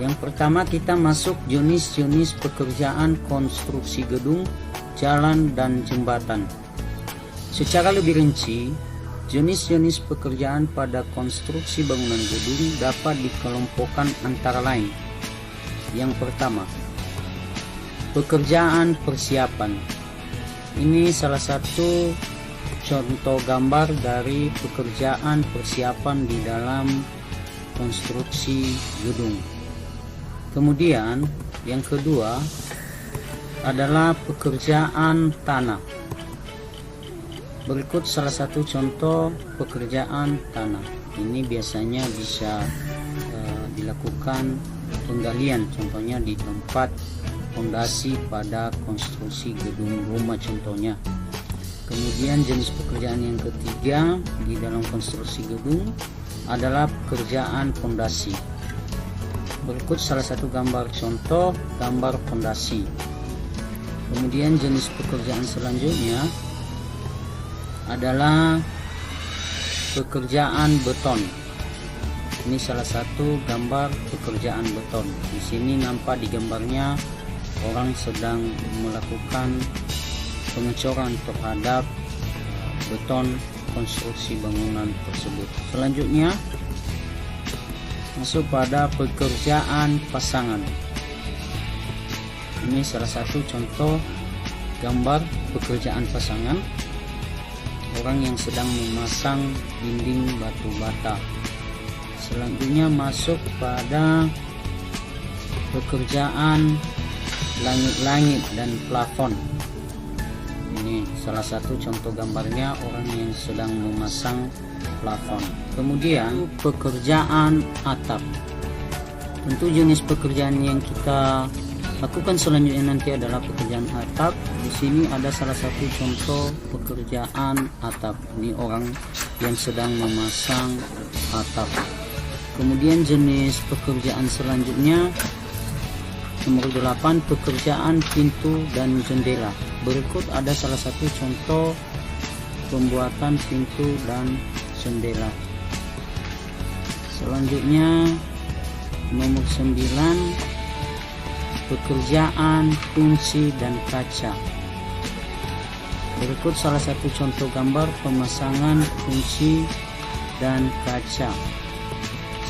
Yang pertama kita masuk jenis-jenis pekerjaan konstruksi gedung, jalan, dan jembatan. Secara lebih rinci, jenis-jenis pekerjaan pada konstruksi bangunan gedung dapat dikelompokkan antara lain. Yang pertama, pekerjaan persiapan. Ini salah satu contoh gambar dari pekerjaan persiapan di dalam konstruksi gedung. Kemudian yang kedua adalah pekerjaan tanah. Berikut salah satu contoh pekerjaan tanah. Ini biasanya bisa dilakukan penggalian, contohnya di tempat fondasi pada konstruksi gedung rumah contohnya. Kemudian jenis pekerjaan yang ketiga di dalam konstruksi gedung adalah pekerjaan fondasi. Berikut salah satu gambar contoh gambar fondasi. Kemudian jenis pekerjaan selanjutnya adalah pekerjaan beton. Ini salah satu gambar pekerjaan beton. Di sini nampak di gambarnya orang sedang melakukan pengecoran terhadap beton konstruksi bangunan tersebut. Selanjutnya masuk pada pekerjaan pasangan. Ini salah satu contoh gambar pekerjaan pasangan, orang yang sedang memasang dinding batu bata. Selanjutnya masuk pada pekerjaan langit-langit dan plafon. Ini salah satu contoh gambarnya, orang yang sedang memasang plafon. Kemudian pekerjaan atap. Tentu jenis pekerjaan yang kita lakukan selanjutnya nanti adalah pekerjaan atap. Di sini ada salah satu contoh pekerjaan atap. Ini orang yang sedang memasang atap. Kemudian jenis pekerjaan selanjutnya nomor 8, pekerjaan pintu dan jendela. Berikut ada salah satu contoh pembuatan pintu dan jendela. Selanjutnya nomor 9, pekerjaan kunci dan kaca. Berikut salah satu contoh gambar pemasangan kunci dan kaca.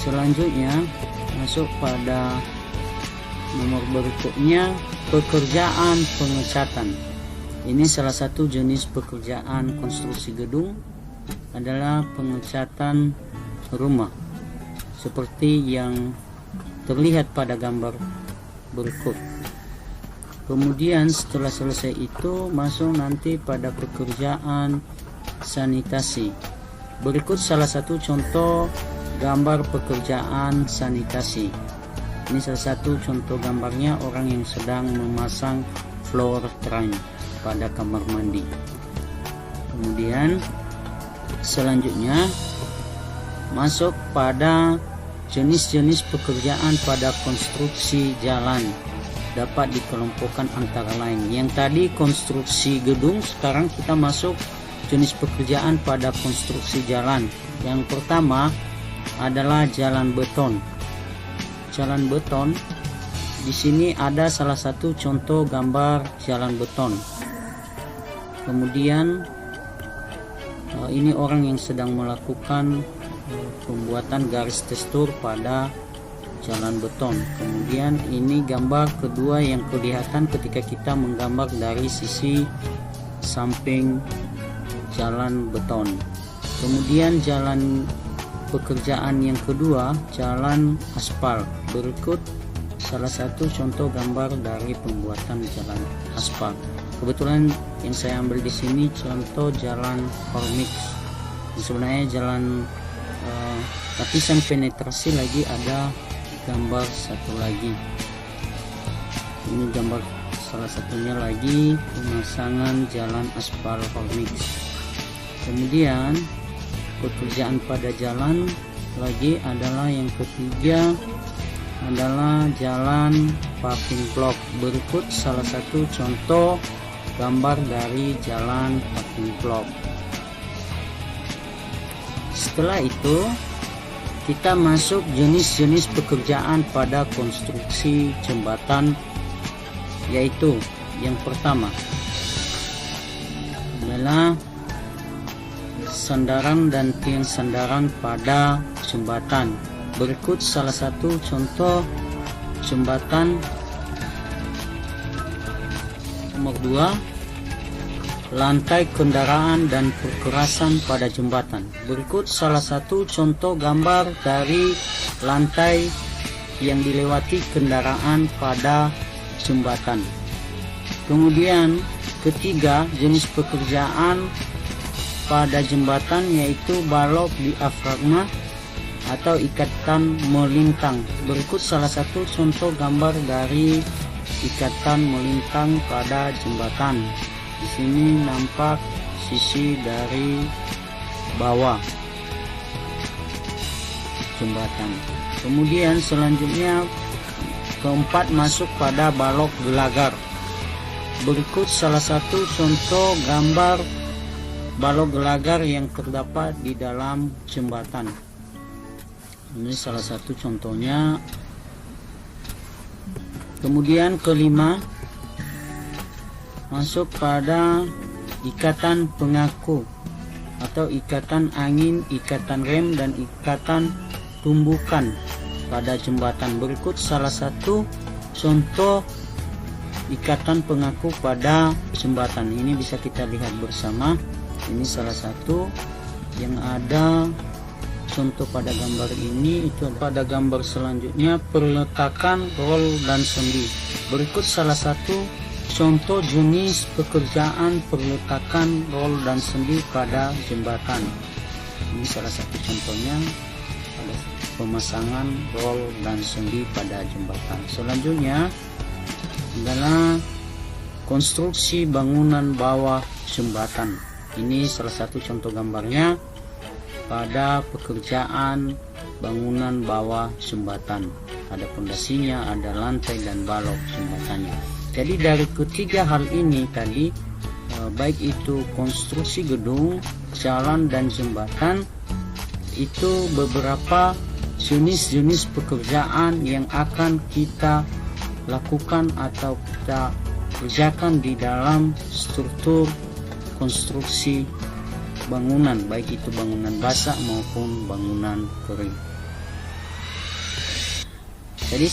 Selanjutnya masuk pada nomor berikutnya, pekerjaan pengecatan. Ini salah satu jenis pekerjaan konstruksi gedung adalah pengecatan rumah seperti yang terlihat pada gambar berikut. Kemudian setelah selesai itu masuk nanti pada pekerjaan sanitasi. Berikut salah satu contoh gambar pekerjaan sanitasi. Ini salah satu contoh gambarnya, orang yang sedang memasang floor trim pada kamar mandi. Kemudian selanjutnya masuk pada jenis-jenis pekerjaan pada konstruksi jalan, dapat dikelompokkan antara lain. Yang tadi konstruksi gedung, sekarang kita masuk jenis pekerjaan pada konstruksi jalan. Yang pertama adalah jalan beton. Jalan beton, di sini ada salah satu contoh gambar jalan beton. Kemudian ini orang yang sedang melakukan pembuatan garis tekstur pada jalan beton. Kemudian ini gambar kedua yang kelihatan ketika kita menggambar dari sisi samping jalan beton. Kemudian jalan pekerjaan yang kedua, jalan aspal. Berikut salah satu contoh gambar dari pembuatan jalan aspal. Kebetulan yang saya ambil di sini contoh jalan Hormix. Sebenarnya jalan lapisan penetrasi lagi ada gambar satu lagi. Ini gambar salah satunya lagi pemasangan jalan aspal Hormix. Kemudian pekerjaan pada jalan lagi adalah yang ketiga adalah jalan paving block. Berikut salah satu contoh gambar dari jalan paving block. Setelah itu kita masuk jenis-jenis pekerjaan pada konstruksi jembatan, yaitu yang pertama adalah sandaran dan tiang sandaran pada jembatan. Berikut salah satu contoh jembatan. Nomor 2, lantai kendaraan dan perkerasan pada jembatan. Berikut salah satu contoh gambar dari lantai yang dilewati kendaraan pada jembatan. Kemudian ketiga, jenis pekerjaan pada jembatan yaitu balok diafragma atau ikatan melintang. Berikut salah satu contoh gambar dari ikatan melintang pada jembatan. Di sini nampak sisi dari bawah jembatan. Kemudian selanjutnya keempat, masuk pada balok gelagar. Berikut salah satu contoh gambar balok gelagar yang terdapat di dalam jembatan. Ini salah satu contohnya. Kemudian kelima, masuk pada ikatan pengaku atau ikatan angin, ikatan rem, dan ikatan tumbukan pada jembatan. Berikut salah satu contoh ikatan pengaku pada jembatan. Ini bisa kita lihat bersama. Ini salah satu yang ada contoh pada gambar ini. Itu pada gambar selanjutnya, perletakan rol dan sendi. Berikut salah satu contoh jenis pekerjaan perletakan rol dan sendi pada jembatan. Ini salah satu contohnya, pada pemasangan rol dan sendi pada jembatan. Selanjutnya adalah konstruksi bangunan bawah jembatan. Ini salah satu contoh gambarnya pada pekerjaan bangunan bawah jembatan. Ada pondasinya, ada lantai dan balok jembatannya. Jadi dari ketiga hal ini tadi, baik itu konstruksi gedung, jalan, dan jembatan, itu beberapa jenis-jenis pekerjaan yang akan kita lakukan atau kita kerjakan di dalam struktur konstruksi bangunan, baik itu bangunan basah maupun bangunan kering. Jadi